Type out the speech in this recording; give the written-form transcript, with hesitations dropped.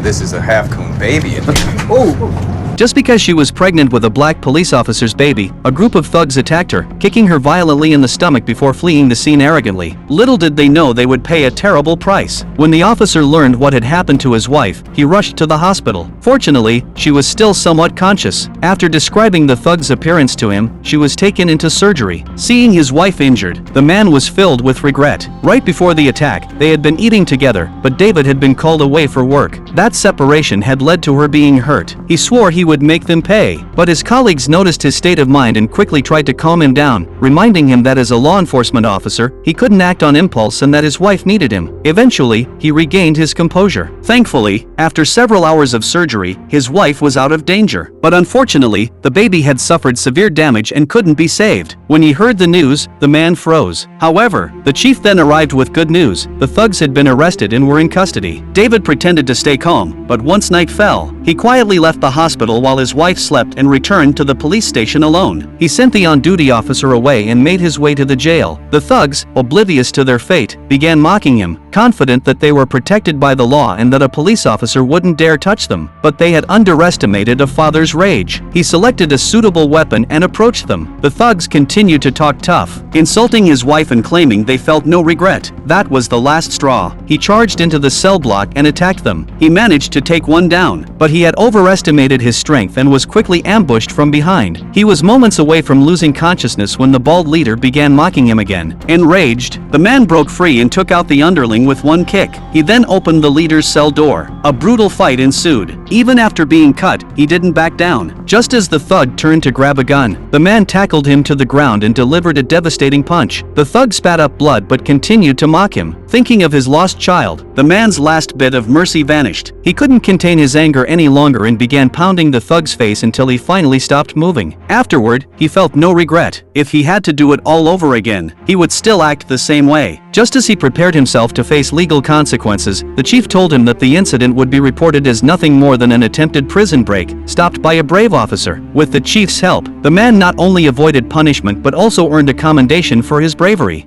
this is a half-coon baby in here. Oh! Just because she was pregnant with a black police officer's baby, a group of thugs attacked her, kicking her violently in the stomach before fleeing the scene arrogantly. Little did they know they would pay a terrible price. When the officer learned what had happened to his wife, he rushed to the hospital. Fortunately, she was still somewhat conscious. After describing the thug's appearance to him, she was taken into surgery. Seeing his wife injured, the man was filled with regret. Right before the attack, they had been eating together, but David had been called away for work. That separation had led to her being hurt. He swore he would make them pay, but his colleagues noticed his state of mind and quickly tried to calm him down, reminding him that as a law enforcement officer, he couldn't act on impulse and that his wife needed him. Eventually, he regained his composure. Thankfully, after several hours of surgery, his wife was out of danger. But unfortunately, the baby had suffered severe damage and couldn't be saved. When he heard the news, the man froze. However, the chief then arrived with good news. The thugs had been arrested and were in custody. David pretended to stay calm, but once night fell, he quietly left the hospital while his wife slept and returned to the police station alone. He sent the on-duty officer away and made his way to the jail. The thugs, oblivious to their fate, began mocking him, confident that they were protected by the law and that a police officer wouldn't dare touch them. But they had underestimated a father's rage. He selected a suitable weapon and approached them. The thugs continued to talk tough, insulting his wife and claiming they felt no regret. That was the last straw. He charged into the cell block and attacked them. He managed to take one down, but he had overestimated his strength and was quickly ambushed from behind. He was moments away from losing consciousness when the bald leader began mocking him again. Enraged, the man broke free and took out the underling with one kick. He then opened the leader's cell door. A brutal fight ensued. Even after being cut, he didn't back down. Just as the thug turned to grab a gun, the man tackled him to the ground and delivered a devastating punch. The thug spat up blood but continued to mock him. Thinking of his lost child, the man's last bit of mercy vanished. He couldn't contain his anger any longer and began pounding the thug's face until he finally stopped moving. Afterward, he felt no regret. If he had to do it all over again, he would still act the same way. Just as he prepared himself to face legal consequences, the chief told him that the incident would be reported as nothing more than an attempted prison break, stopped by a brave officer. With the chief's help, the man not only avoided punishment but also earned a commendation for his bravery.